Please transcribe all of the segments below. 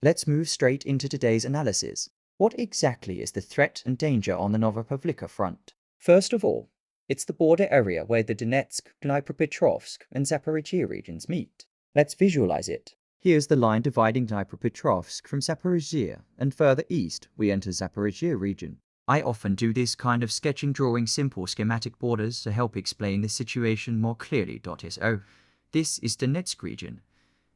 Let's move straight into today's analysis. What exactly is the threat and danger on the Novopavlivka front? First of all, it's the border area where the Donetsk, Dnipropetrovsk, and Zaporizhzhia regions meet. Let's visualize it. Here's the line dividing Dnipropetrovsk from Zaporizhzhia, and further east we enter Zaporizhzhia region. I often do this kind of sketching, drawing simple schematic borders to help explain the situation more clearly. So, this is Donetsk region,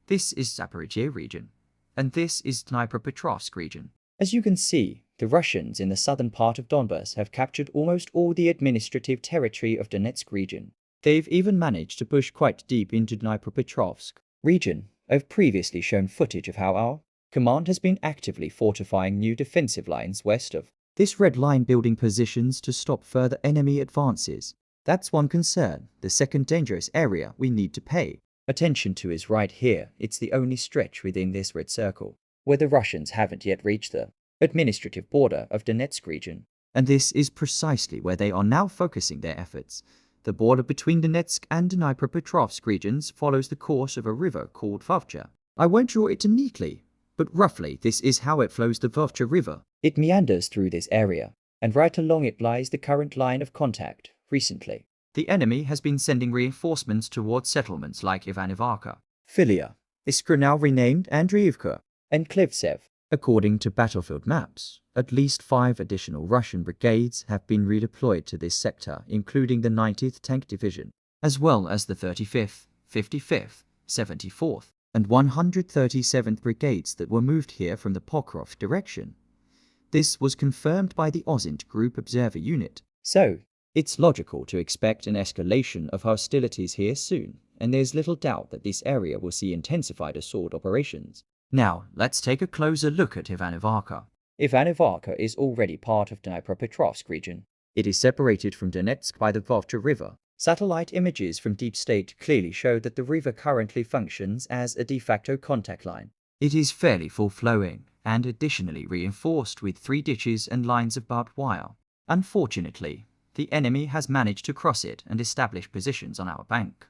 this is Zaporizhzhia region, and this is Dnipropetrovsk region. As you can see, the Russians in the southern part of Donbas have captured almost all the administrative territory of Donetsk region. They've even managed to push quite deep into Dnipropetrovsk region. I've previously shown footage of how our command has been actively fortifying new defensive lines west of this red line, building positions to stop further enemy advances. That's one concern. The second dangerous area we need to pay attention to is right here. It's the only stretch within this red circle where the Russians haven't yet reached the administrative border of Donetsk region. And this is precisely where they are now focusing their efforts. The border between Donetsk and Dnipropetrovsk regions follows the course of a river called Vovcha. I won't draw it neatly, but roughly this is how it flows, the Vovcha River. It meanders through this area, and right along it lies the current line of contact. Recently, the enemy has been sending reinforcements towards settlements like Ivanovka, Filia, Iskra, now renamed Andriivka, and Klivtsev. According to battlefield maps, at least 5 additional Russian brigades have been redeployed to this sector, including the 90th Tank Division, as well as the 35th, 55th, 74th, and 137th Brigades that were moved here from the Pokrov direction. This was confirmed by the OSINT Group Observer Unit. So, it's logical to expect an escalation of hostilities here soon, and there's little doubt that this area will see intensified assault operations. Now, let's take a closer look at Ivanovka. Ivanovka is already part of Dnipropetrovsk region. It is separated from Donetsk by the Vovcha River. Satellite images from Deep State clearly show that the river currently functions as a de facto contact line. It is fairly full-flowing, and additionally reinforced with 3 ditches and lines of barbed wire. Unfortunately, the enemy has managed to cross it and establish positions on our bank.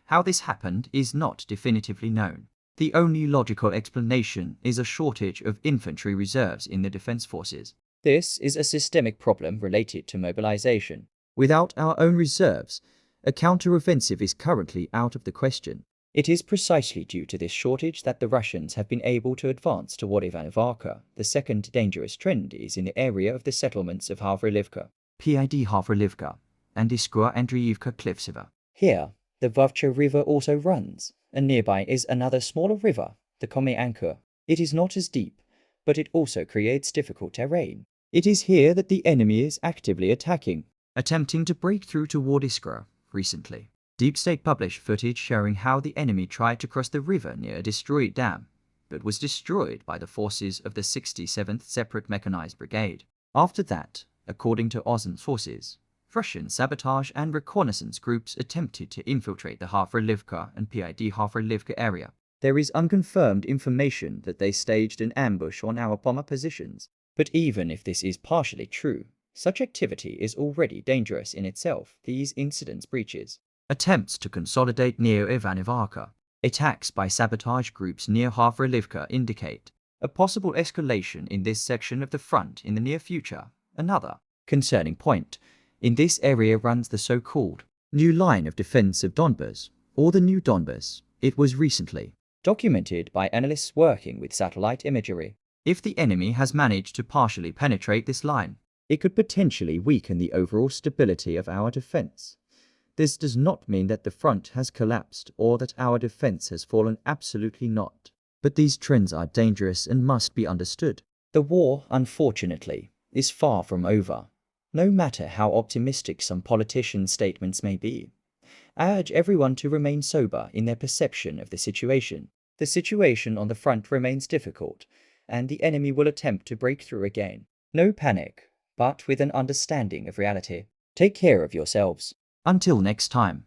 How this happened is not definitively known. The only logical explanation is a shortage of infantry reserves in the defense forces. This is a systemic problem related to mobilization. Without our own reserves, a counter-offensive is currently out of the question. It is precisely due to this shortage that the Russians have been able to advance toward Ivanovka. The second dangerous trend is in the area of the settlements of Havrilivka, PID Havrilivka, and Iskra Andriivka Klivtseva. Here, the Vovcha River also runs, and nearby is another smaller river, the Kamianka. It is not as deep, but it also creates difficult terrain. It is here that the enemy is actively attacking, attempting to break through toward Iskra. Recently, Deep State published footage showing how the enemy tried to cross the river near a destroyed dam, but was destroyed by the forces of the 67th Separate Mechanized Brigade. After that, according to OSINT sources, Russian sabotage and reconnaissance groups attempted to infiltrate the Havrilivka and PID Havrilivka area. There is unconfirmed information that they staged an ambush on our bomber positions. But even if this is partially true, such activity is already dangerous in itself. These incidents breaches attempts to consolidate near Ivanovka. Attacks by sabotage groups near Havrilivka indicate a possible escalation in this section of the front in the near future. Another concerning point in this area runs the so-called new line of defense of Donbas, or the New Donbas. It was recently documented by analysts working with satellite imagery. If the enemy has managed to partially penetrate this line, it could potentially weaken the overall stability of our defense. This does not mean that the front has collapsed or that our defense has fallen, absolutely not. But these trends are dangerous and must be understood. The war, unfortunately, is far from over. No matter how optimistic some politicians' statements may be, I urge everyone to remain sober in their perception of the situation. The situation on the front remains difficult, and the enemy will attempt to break through again. No panic, but with an understanding of reality. Take care of yourselves. Until next time.